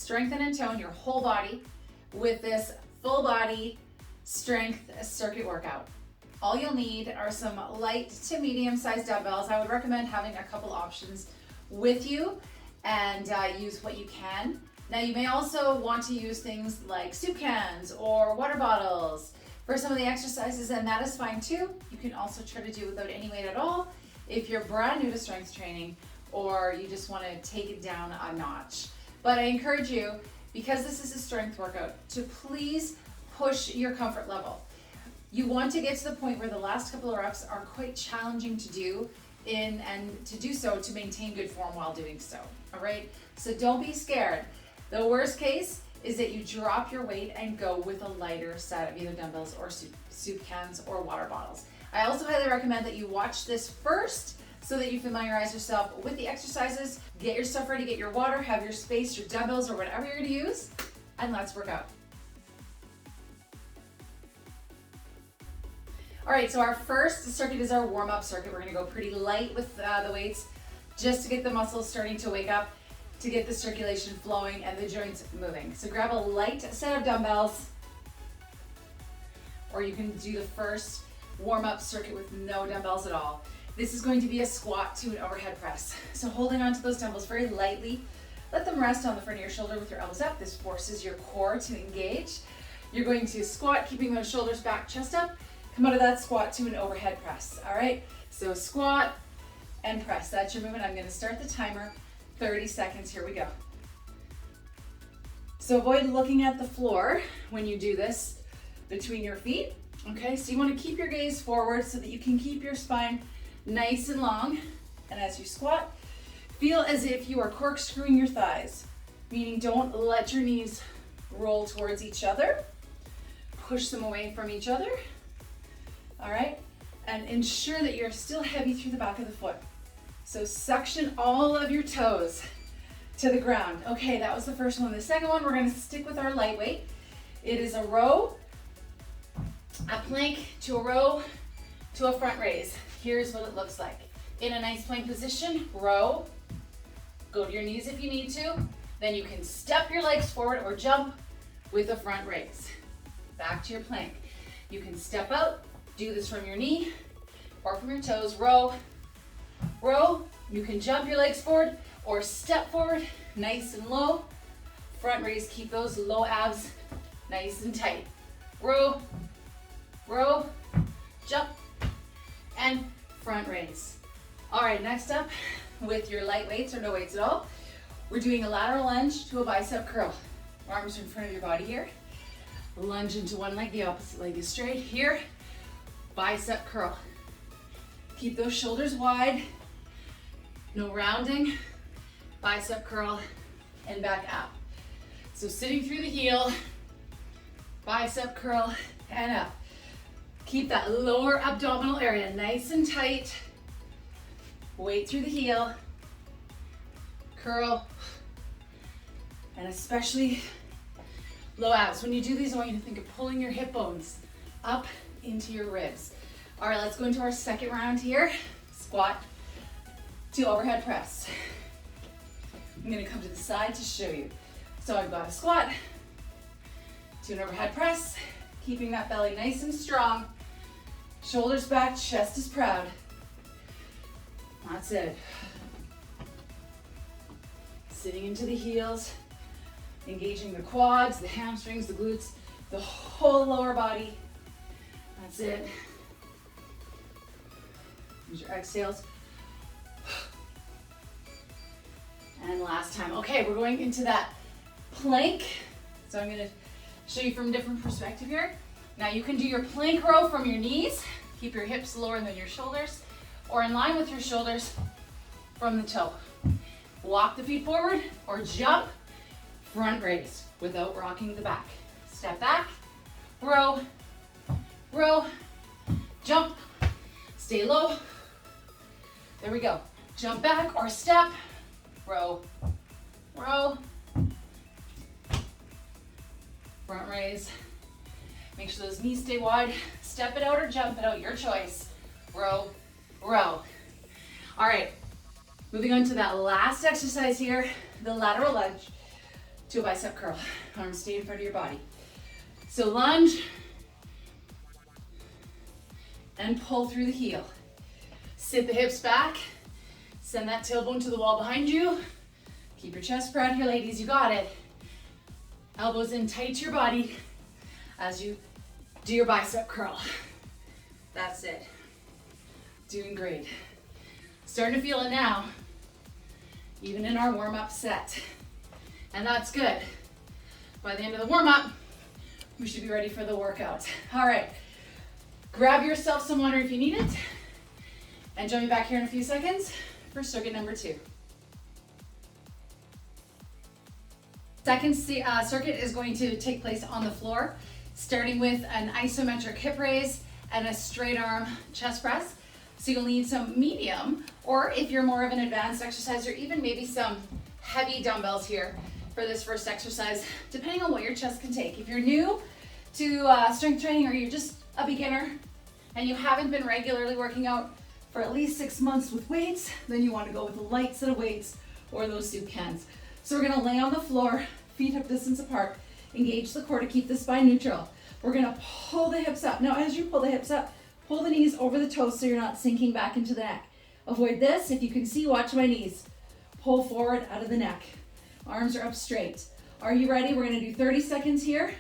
strengthen and tone your whole body with this full body strength circuit workout. All you'll need are some light to medium sized dumbbells. I would recommend having a couple options with you and use what you can. Now you may also want to use things like soup cans or water bottles for some of the exercises, and that is fine too. You can also try to do without any weight at all if you're brand new to strength training or you just want to take it down a notch. But I encourage you, because this is a strength workout, to please push your comfort level. You want to get to the point where the last couple of reps are quite challenging to do and to do so to maintain good form while doing so, all right? So don't be scared. The worst case is that you drop your weight and go with a lighter set of either dumbbells or soup cans or water bottles. I also highly recommend that you watch this first so that you familiarize yourself with the exercises, get your stuff ready, get your water, have your space, your dumbbells, or whatever you're gonna use, and let's work out. All right, so our first circuit is our warm-up circuit. We're gonna go pretty light with the weights just to get the muscles starting to wake up, to get the circulation flowing and the joints moving. So grab a light set of dumbbells, or you can do the first warm-up circuit with no dumbbells at all. This is going to be a squat to an overhead press. So holding onto those dumbbells very lightly, let them rest on the front of your shoulder with your elbows up. This forces your core to engage. You're going to squat, keeping those shoulders back, chest up. Come out of that squat to an overhead press, all right? So squat and press, that's your movement. I'm gonna start the timer, 30 seconds, here we go. So avoid looking at the floor when you do this between your feet, okay? So you wanna keep your gaze forward so that you can keep your spine nice and long. And as you squat, feel as if you are corkscrewing your thighs, meaning don't let your knees roll towards each other. Push them away from each other. All right, and ensure that you're still heavy through the back of the foot. So suction all of your toes to the ground. Okay, that was the first one. The second one, we're gonna stick with our lightweight. It is a row, a plank to a row to a front raise. Here's what it looks like. In a nice plank position, row, go to your knees if you need to. Then you can step your legs forward or jump with a front raise. Back to your plank. You can step out, do this from your knee or from your toes, row, row. You can jump your legs forward or step forward, nice and low. Front raise, keep those low abs nice and tight. Row, row, jump, and front raise. All right, next up, with your light weights or no weights at all, we're doing a lateral lunge to a bicep curl. Arms are in front of your body here. Lunge into one leg, the opposite leg is straight. Here, bicep curl. Keep those shoulders wide, no rounding, bicep curl, and back up. So sitting through the heel, bicep curl, and up. Keep that lower abdominal area nice and tight. Weight through the heel, curl, and especially low abs. When you do these, I want you to think of pulling your hip bones up into your ribs. All right, let's go into our second round here. Squat to overhead press. I'm gonna come to the side to show you. So I've got a squat to an overhead press, keeping that belly nice and strong. Shoulders back, chest is proud. That's it. Sitting into the heels, engaging the quads, the hamstrings, the glutes, the whole lower body. That's it. Use your exhales. And last time. Okay, we're going into that plank. So I'm gonna show you from a different perspective here. Now you can do your plank row from your knees. Keep your hips lower than your shoulders, or in line with your shoulders from the toe. Walk the feet forward or jump, front raise without rocking the back. Step back, row, row, jump, stay low. There we go. Jump back or step, row, row, front raise. Make sure those knees stay wide. Step it out or jump it out, your choice. Row, row. All right, moving on to that last exercise here, the lateral lunge to a bicep curl. Arms stay in front of your body. So lunge and pull through the heel. Sit the hips back. Send that tailbone to the wall behind you. Keep your chest proud here, ladies. You got it. Elbows in tight to your body as you do your bicep curl. That's it. Doing great. Starting to feel it now, even in our warm-up set. And that's good. By the end of the warm-up, we should be ready for the workout. All right, grab yourself some water if you need it, and join me back here in a few seconds for circuit number 2. Second circuit is going to take place on the floor, starting with an isometric hip raise and a straight arm chest press. So you'll need some medium, or if you're more of an advanced exerciser, even maybe some heavy dumbbells here for this first exercise, depending on what your chest can take. If you're new to strength training, or you're just a beginner and you haven't been regularly working out for at least 6 months with weights, then you want to go with a light set of weights or those soup cans. So we're gonna lay on the floor, feet hip distance apart, engage the core to keep the spine neutral. We're gonna pull the hips up. Now, as you pull the hips up, pull the knees over the toes so you're not sinking back into the neck. Avoid this. If you can see, watch my knees. Pull forward out of the neck. Arms are up straight. Are you ready? We're gonna do 30 seconds here,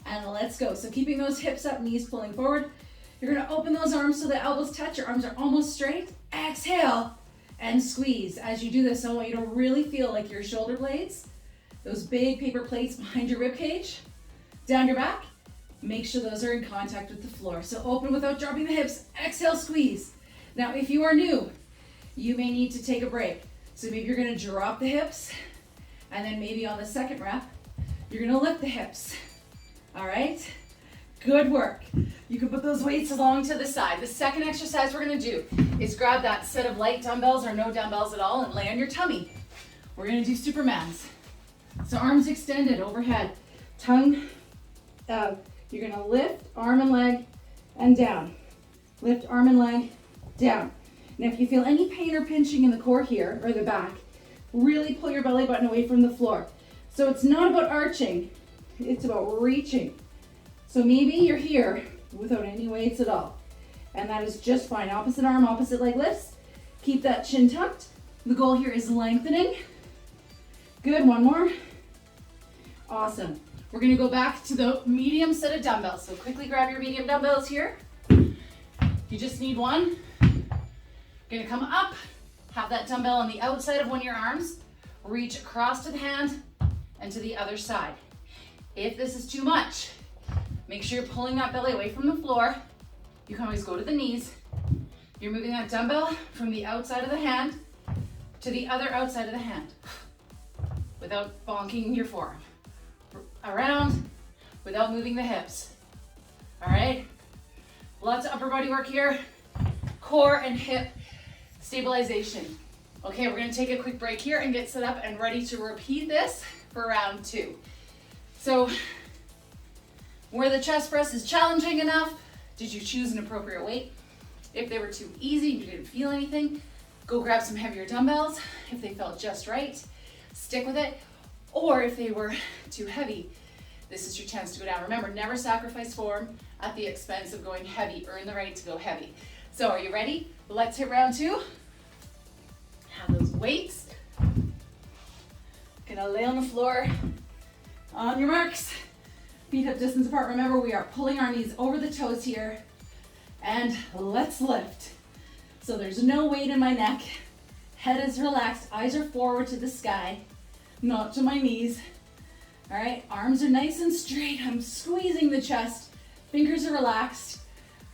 and let's go. So keeping those hips up, knees pulling forward. You're gonna open those arms so the elbows touch. Your arms are almost straight. Exhale and squeeze. As you do this, I want you to really feel like your shoulder blades, those big paper plates behind your rib cage, down your back, make sure those are in contact with the floor. So open without dropping the hips. Exhale, squeeze. Now, if you are new, you may need to take a break. So maybe you're gonna drop the hips, and then maybe on the second rep, you're gonna lift the hips. All right? Good work. You can put those weights along to the side. The second exercise we're gonna do is grab that set of light dumbbells or no dumbbells at all and lay on your tummy. We're gonna do Supermans. So arms extended overhead, tongue out. You're gonna lift arm and leg and down. Lift arm and leg, down. Now if you feel any pain or pinching in the core here, or the back, really pull your belly button away from the floor. So it's not about arching, it's about reaching. So maybe you're here without any weights at all, and that is just fine. Opposite arm, opposite leg lifts. Keep that chin tucked. The goal here is lengthening. Good, one more. Awesome. We're gonna go back to the medium set of dumbbells. So quickly grab your medium dumbbells here. You just need one. You're gonna come up, have that dumbbell on the outside of one of your arms, reach across to the hand and to the other side. If this is too much, make sure you're pulling that belly away from the floor. You can always go to the knees. You're moving that dumbbell from the outside of the hand to the other outside of the hand without bonking your forearm. Around without moving the hips. All right? Lots of upper body work here. Core and hip stabilization. Okay, we're gonna take a quick break here and get set up and ready to repeat this for round 2. So, where the chest press is challenging enough, did you choose an appropriate weight? If they were too easy and you didn't feel anything, go grab some heavier dumbbells. If they felt just right, stick with it. Or if they were too heavy, this is your chance to go down. Remember, never sacrifice form at the expense of going heavy. Earn the right to go heavy. So are you ready? Let's hit round 2. Have those weights. Gonna lay on the floor. On your marks. Feet hip distance apart. Remember, we are pulling our knees over the toes here. And let's lift. So there's no weight in my neck. Head is relaxed. Eyes are forward to the sky, not to my knees. All right, arms are nice and straight. I'm squeezing the chest. Fingers are relaxed.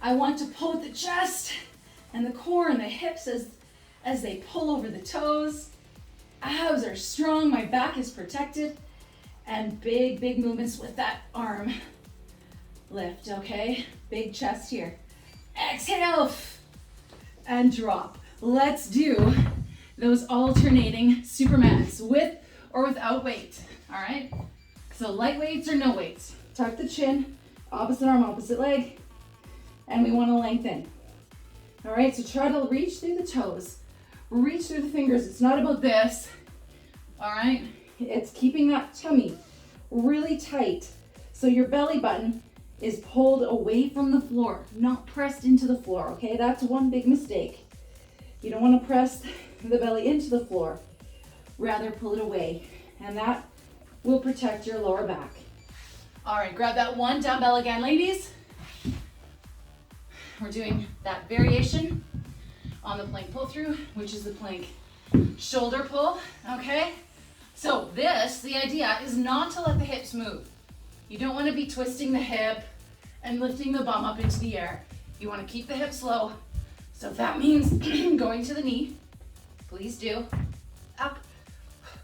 I want to pull at the chest and the core and the hips as they pull over the toes. Abs are strong. My back is protected. And big, big movements with that arm lift, okay? Big chest here. Exhale and drop. Let's do those alternating Supermans with or without weight, all right? So light weights or no weights. Tuck the chin, opposite arm, opposite leg, and we wanna lengthen. All right, so try to reach through the toes. Reach through the fingers. It's not about this, all right? It's keeping that tummy really tight. So your belly button is pulled away from the floor, not pressed into the floor, okay? That's one big mistake. You don't want to press the belly into the floor, rather pull it away, and that will protect your lower back. All right, grab that one dumbbell again, ladies. We're doing that variation on the plank pull through, which is the plank shoulder pull, okay? So the idea is not to let the hips move. You don't want to be twisting the hip and lifting the bum up into the air. You want to keep the hips low. So if that means going to the knee, please do. Up.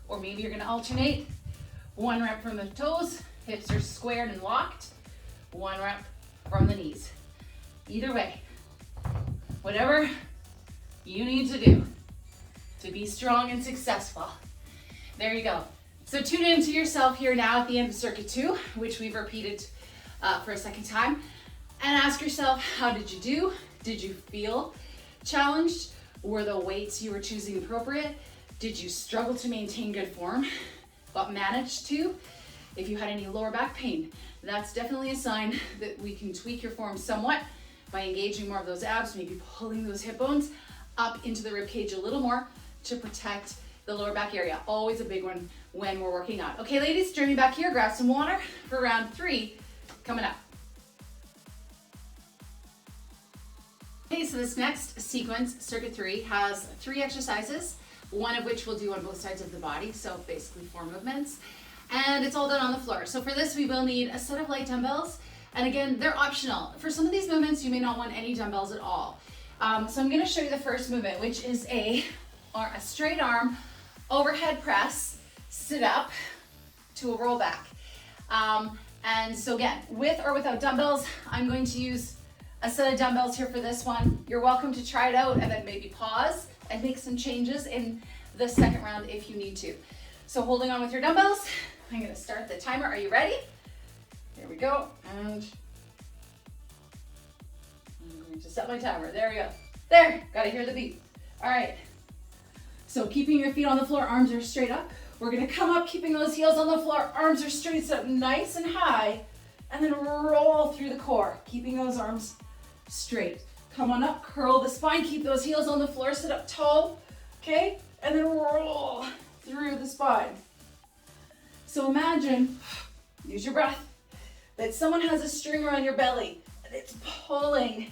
Or maybe you're going to alternate. 1 rep from the toes, hips are squared and locked. 1 rep from the knees. Either way, whatever you need to do to be strong and successful. There you go. So tune into yourself here now at the end of circuit 2, which we've repeated for a second time, and ask yourself, how did you do? Did you feel challenged? Were the weights you were choosing appropriate? Did you struggle to maintain good form, but managed to? If you had any lower back pain, that's definitely a sign that we can tweak your form somewhat by engaging more of those abs, maybe pulling those hip bones up into the rib cage a little more to protect the lower back area. Always a big one when we're working out. Okay, ladies, join me back here, grab some water for round 3 coming up. Okay, so this next sequence, circuit 3, has 3 exercises, one of which we'll do on both sides of the body, so basically 4 movements, and it's all done on the floor. So for this, we will need a set of light dumbbells, and again, they're optional. For some of these movements, you may not want any dumbbells at all. So I'm gonna show you the first movement, which is a straight arm overhead press, sit up to a roll back. And so again, with or without dumbbells, I'm going to use a set of dumbbells here for this one. You're welcome to try it out and then maybe pause and make some changes in the second round if you need to. So holding on with your dumbbells, I'm gonna start the timer. Are you ready? Here we go, and I'm going to set my timer. There we go. There, gotta hear the beep. All right, so keeping your feet on the floor, arms are straight up. We're gonna come up, keeping those heels on the floor, arms are straight, sit up nice and high, and then roll through the core, keeping those arms straight. Come on up, curl the spine, keep those heels on the floor, sit up tall, okay? And then roll through the spine. So imagine, use your breath, that someone has a string around your belly and it's pulling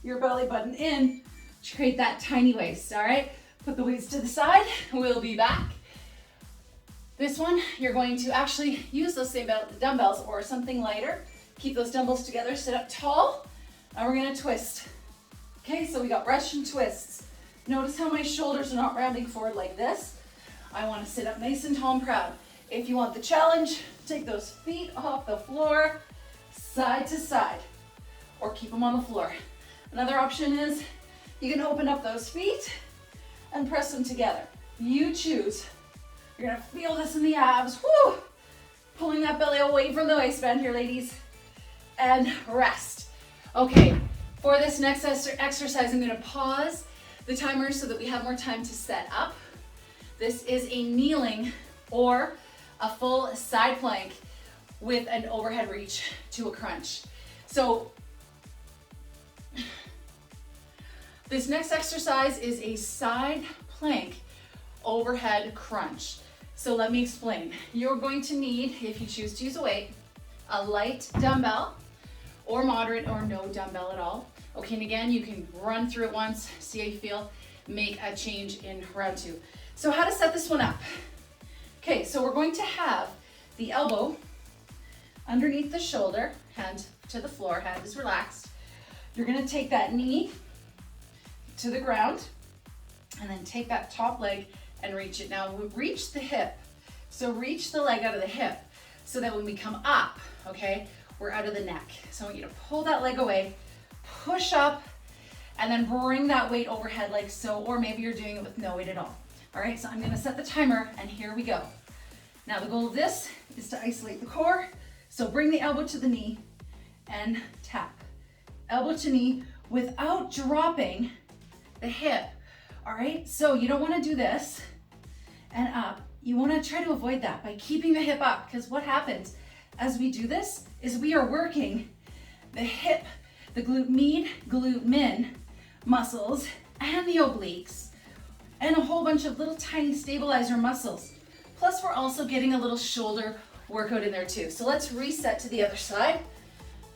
your belly button in to create that tiny waist, all right? Put the weights to the side, we'll be back. This one, you're going to actually use those same dumbbells or something lighter. Keep those dumbbells together, sit up tall, and we're gonna twist. Okay, so we got Russian twists. Notice how my shoulders are not rounding forward like this. I wanna sit up nice and tall and proud. If you want the challenge, take those feet off the floor, side to side, or keep them on the floor. Another option is you can open up those feet and press them together. You choose. You're gonna feel this in the abs. Woo! Pulling that belly away from the waistband here, ladies. And rest. Okay, for this next exercise, I'm gonna pause the timer so that we have more time to set up. This is a kneeling or a full side plank with an overhead reach to a crunch. So this next exercise is a side plank overhead crunch. So let me explain. You're going to need, if you choose to use a weight, a light dumbbell or moderate or no dumbbell at all. Okay, and again, you can run through it once, see how you feel, make a change in round 2. So how to set this one up? Okay, so we're going to have the elbow underneath the shoulder, hand to the floor, hand is relaxed. You're gonna take that knee to the ground and then take that top leg and reach it. Now reach the hip. So reach the leg out of the hip so that when we come up, okay, we're out of the neck. So I want you to pull that leg away, push up, and then bring that weight overhead like so, or maybe you're doing it with no weight at all. All right, so I'm gonna set the timer and here we go. Now the goal of this is to isolate the core. So bring the elbow to the knee and tap. Elbow to knee without dropping the hip. All right, so you don't wanna do this and up. You want to try to avoid that by keeping the hip up, because what happens as we do this is we are working the hip, the glute med, glute min muscles, and the obliques, and a whole bunch of little tiny stabilizer muscles. Plus, we're also getting a little shoulder workout in there too. So let's reset to the other side.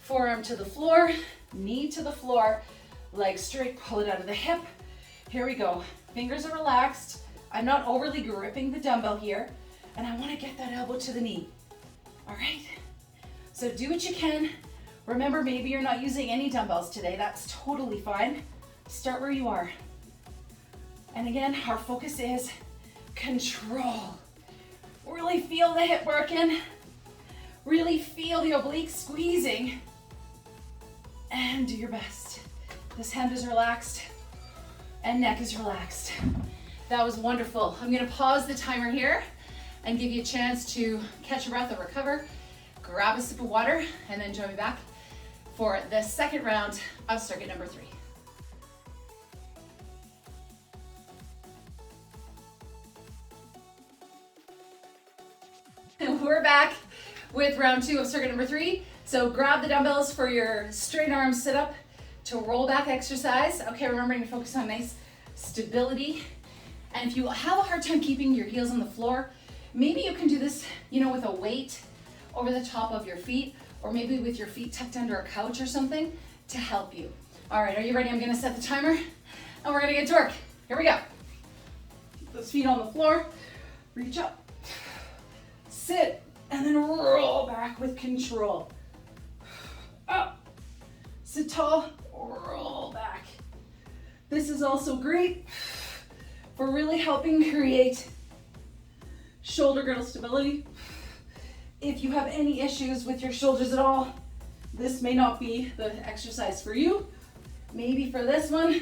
Forearm to the floor, knee to the floor, leg straight, pull it out of the hip. Here we go. Fingers are relaxed. I'm not overly gripping the dumbbell here, and I want to get that elbow to the knee. All right? So do what you can. Remember, maybe you're not using any dumbbells today. That's totally fine. Start where you are. And again, our focus is control. Really feel the hip working. Really feel the obliques squeezing. And do your best. This hand is relaxed and neck is relaxed. That was wonderful. I'm gonna pause the timer here and give you a chance to catch your breath or recover, grab a sip of water, and then join me back for the second round of circuit number 3. And we're back with round 2 of circuit number 3. So grab the dumbbells for your straight arm sit up to roll back exercise. Okay, remembering to focus on nice stability. And if you have a hard time keeping your heels on the floor, maybe you can do this, with a weight over the top of your feet, or maybe with your feet tucked under a couch or something to help you. All right, are you ready? I'm gonna set the timer and we're gonna get to work. Here we go. Keep those feet on the floor, reach up, sit, and then roll back with control. Up, sit tall, roll back. This is also great for really helping create shoulder girdle stability. If you have any issues with your shoulders at all, this may not be the exercise for you. Maybe for this one,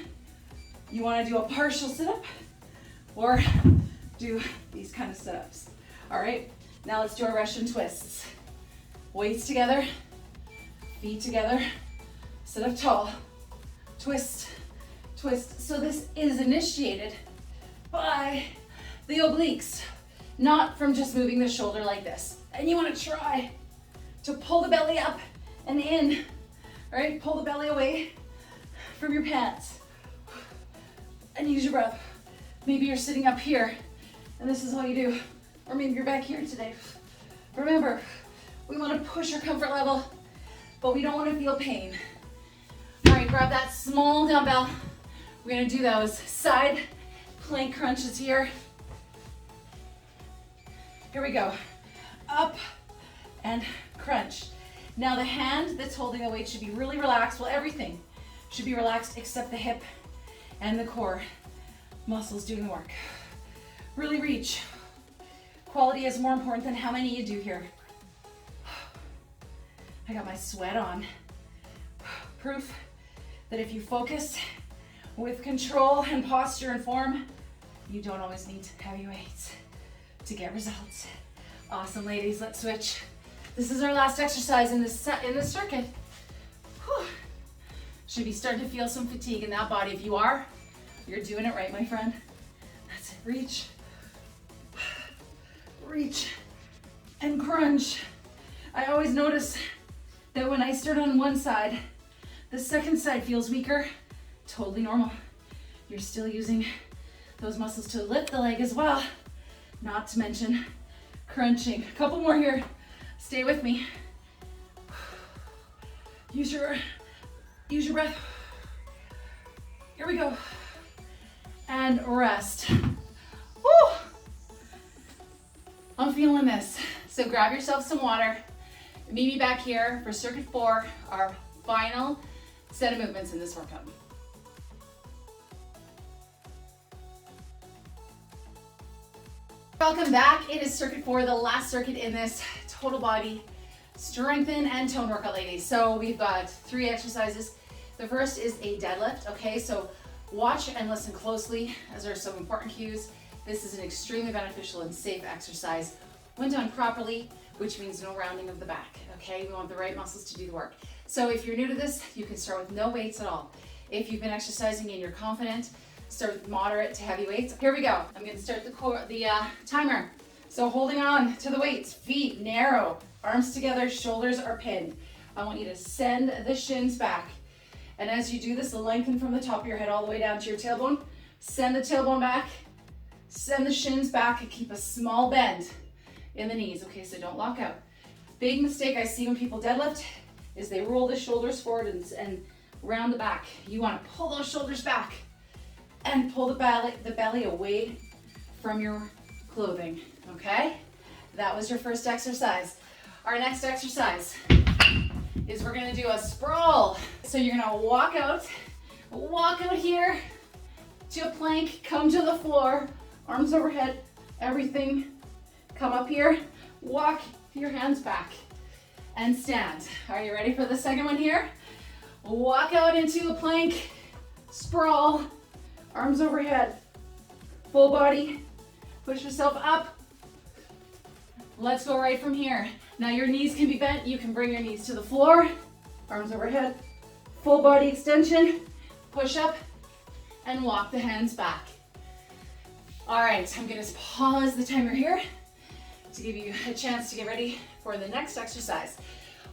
you want to do a partial sit-up or do these kind of sit-ups. All right, now let's do our Russian twists. Weights together, feet together, sit up tall, twist, twist. So this is initiated by the obliques, not from just moving the shoulder like this. And you want to try to pull the belly up and in, all right? Pull the belly away from your pants and use your breath. Maybe you're sitting up here and this is all you do, or maybe you're back here today. Remember, we want to push our comfort level, but we don't want to feel pain. All right, grab that small dumbbell. We're gonna do those side plank crunches here. Here we go. Up and crunch. Now the hand that's holding the weight should be really relaxed. Well, everything should be relaxed except the hip and the core muscles doing the work. Really reach. Quality is more important than how many you do here. I got my sweat on. Proof that if you focus with control and posture and form, you don't always need heavy weights to get results. Awesome, ladies, let's switch. This is our last exercise in this circuit. Whew. Should be starting to feel some fatigue in that body. If you are, you're doing it right, my friend. That's it, reach, reach, and crunch. I always notice that when I start on one side, the second side feels weaker. Totally normal. You're still using those muscles to lift the leg as well, not to mention crunching. A couple more here. Stay with me. Use your breath. Here we go. And rest. Woo! I'm feeling this. So grab yourself some water. Meet me back here for circuit 4, our final set of movements in this workout. Welcome back. It is circuit 4, the last circuit in this total body strengthen and tone workout, ladies. So we've got 3 exercises. The first is a deadlift, okay? So watch and listen closely as there are some important cues. This is an extremely beneficial and safe exercise when done properly, which means no rounding of the back, okay? We want the right muscles to do the work. So if you're new to this, you can start with no weights at all. If you've been exercising and you're confident, start with moderate to heavy weights. Here we go. I'm gonna start the timer. So holding on to the weights, feet narrow, arms together, shoulders are pinned. I want you to send the shins back. And as you do this, lengthen from the top of your head all the way down to your tailbone. Send the tailbone back, send the shins back, and keep a small bend in the knees. Okay, so don't lock out. Big mistake I see when people deadlift is they roll the shoulders forward and round the back. You want to pull those shoulders back and pull the belly away from your clothing, okay? That was your first exercise. Our next exercise is we're gonna do a sprawl. So you're gonna walk out here to a plank, come to the floor, arms overhead, everything. Come up here, walk your hands back and stand. Are you ready for the second one here? Walk out into a plank, sprawl, arms overhead, full body, push yourself up. Let's go right from here. Now your knees can be bent. You can bring your knees to the floor, arms overhead, full body extension, push up, and walk the hands back. All right, I'm gonna pause the timer here to give you a chance to get ready for the next exercise,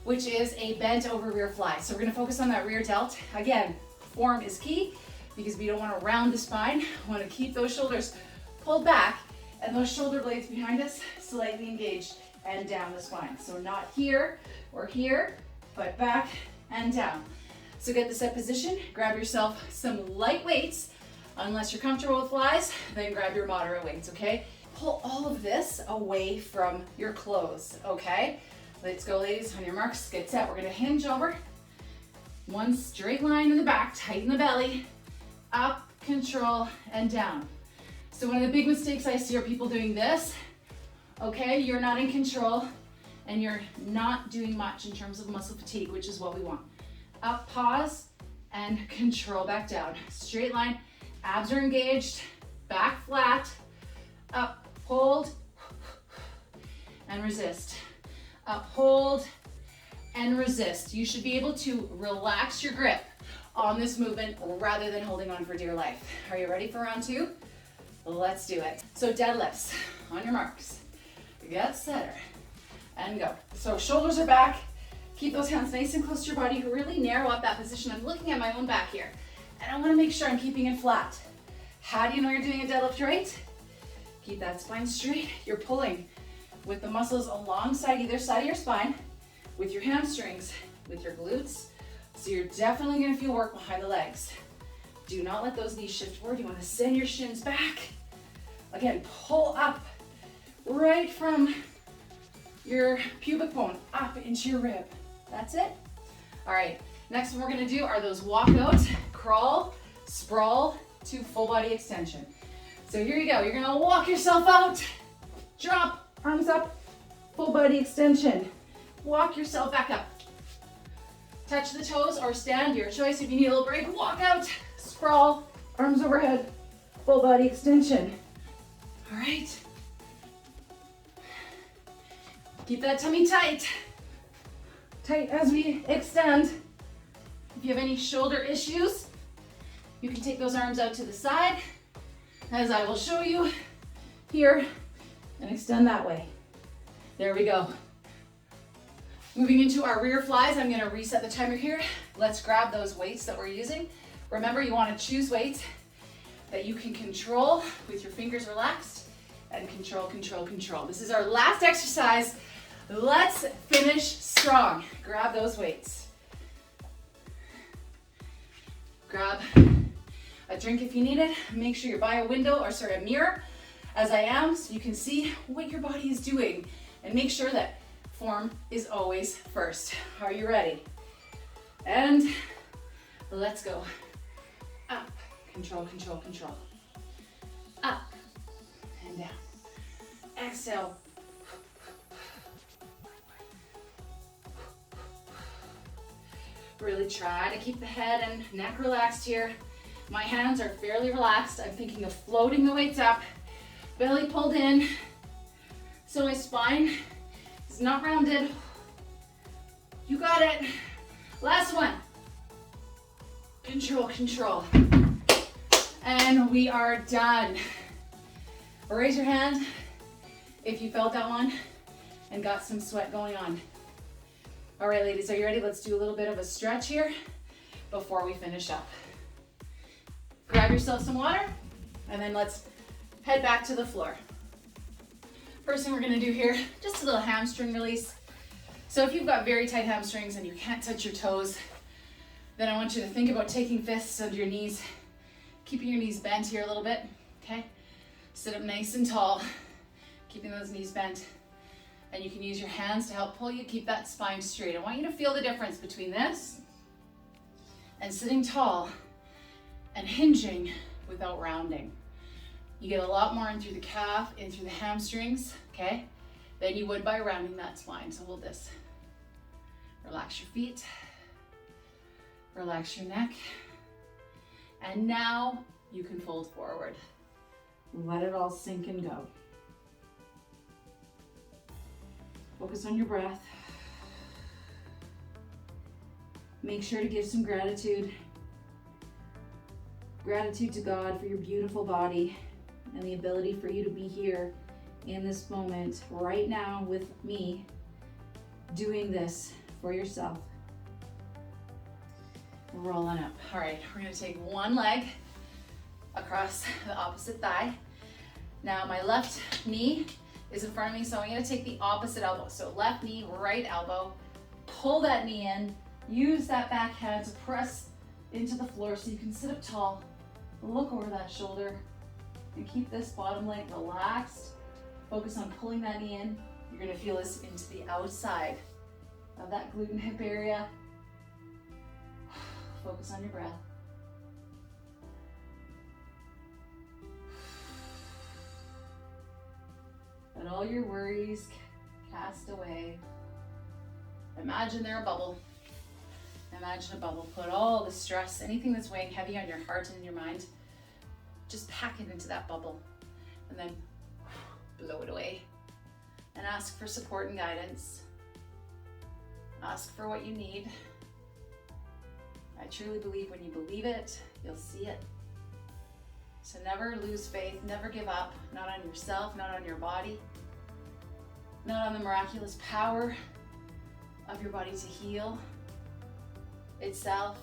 which is a bent over rear fly. So we're gonna focus on that rear delt. Again, form is key because we don't wanna round the spine. We wanna keep those shoulders pulled back and those shoulder blades behind us slightly engaged and down the spine. So not here or here, but back and down. So get the set position, grab yourself some light weights. Unless you're comfortable with flies, then grab your moderate weights, okay? Pull all of this away from your clothes, okay? Let's go, ladies. On your marks, get set. We're gonna hinge over. One straight line in the back, tighten the belly, up, control, and down. So one of the big mistakes I see are people doing this, okay? You're not in control, and you're not doing much in terms of muscle fatigue, which is what we want. Up, pause, and control back down. Straight line, abs are engaged, back flat, up, hold, and resist. Up, hold, and resist. You should be able to relax your grip on this movement rather than holding on for dear life. Are you ready for round two? Let's do it. So deadlifts, on your marks, get set, and go. So shoulders are back. Keep those hands nice and close to your body. Really narrow up that position. I'm looking at my own back here, and I want to make sure I'm keeping it flat. How do you know you're doing a deadlift right? Keep that spine straight. You're pulling with the muscles alongside either side of your spine, with your hamstrings, with your glutes. So you're definitely going to feel work behind the legs. Do not let those knees shift forward. You want to send your shins back. Again, pull up right from your pubic bone up into your rib. That's it. All right, next one we're gonna do are those walkout, crawl, sprawl to full body extension. So here you go, you're gonna walk yourself out, drop, arms up, full body extension. Walk yourself back up. Touch the toes or stand, your choice. If you need a little break, walk out, sprawl, arms overhead, full body extension. All right. Keep that tummy tight. Tight as we extend. If you have any shoulder issues, you can take those arms out to the side, as I will show you here, and extend that way. There we go. Moving into our rear flies, I'm gonna reset the timer here. Let's grab those weights that we're using. Remember, you wanna choose weights that you can control with your fingers relaxed, and control, control, control. This is our last exercise. Let's finish strong. Grab those weights. Grab a drink if you need it. Make sure you're by a window, or sorry, a mirror, as I am, so you can see what your body is doing. And make sure that form is always first. Are you ready? And let's go. Up, control, control, control. Up and down. Exhale. Really try to keep the head and neck relaxed here. My hands are fairly relaxed. I'm thinking of floating the weights up, belly pulled in, so my spine is not rounded. You got it. Last one. Control, control. And we are done. Raise your hand if you felt that one and got some sweat going on. All right, ladies, are you ready? Let's do a little bit of a stretch here before we finish up. Grab yourself some water, and then let's head back to the floor. First thing we're gonna do here, just a little hamstring release. So if you've got very tight hamstrings and you can't touch your toes, then I want you to think about taking fists under your knees, keeping your knees bent here a little bit, okay? Sit up nice and tall, keeping those knees bent. And you can use your hands to help pull you, keep that spine straight. I want you to feel the difference between this and sitting tall and hinging without rounding. You get a lot more in through the calf, in through the hamstrings, okay, than you would by rounding that spine. So hold this. Relax your feet, relax your neck, and now you can fold forward. Let it all sink and go. Focus on your breath. Make sure to give some gratitude. Gratitude to God for your beautiful body and the ability for you to be here in this moment right now with me doing this for yourself. Rolling up. All right, we're gonna take one leg across the opposite thigh. Now my left knee is in front of me, so I'm gonna take the opposite elbow. So left knee, right elbow, pull that knee in, use that back hand to press into the floor so you can sit up tall, look over that shoulder, and keep this bottom leg relaxed. Focus on pulling that knee in. You're gonna feel this into the outside of that glute and hip area. Focus on your breath. Let all your worries cast away. Imagine they're a bubble. Imagine a bubble. Put all the stress, anything that's weighing heavy on your heart and in your mind, just pack it into that bubble and then blow it away. And ask for support and guidance. Ask for what you need. I truly believe when you believe it, you'll see it. So never lose faith, never give up, not on yourself, not on your body, not on the miraculous power of your body to heal itself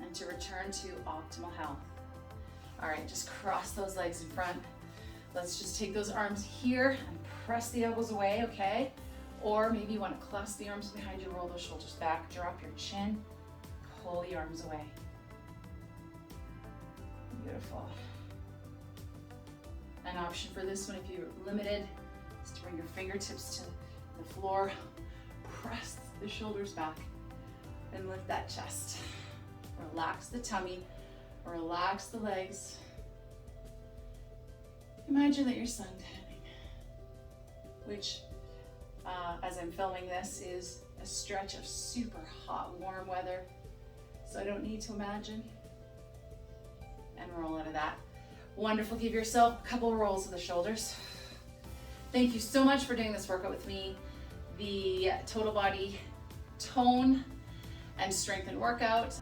and to return to optimal health. All right, just cross those legs in front. Let's just take those arms here and press the elbows away, okay? Or maybe you want to clasp the arms behind you, roll those shoulders back, drop your chin, pull the arms away. Beautiful. An option for this one, if you're limited, is to bring your fingertips to the floor, press the shoulders back, and lift that chest. Relax the tummy, relax the legs. Imagine that you're suntanning, which, as I'm filming this, is a stretch of super hot, warm weather. So I don't need to imagine. And roll out of that. Wonderful. Give yourself a couple of rolls of the shoulders. Thank you so much for doing this workout with me. The total body tone and strengthen workout.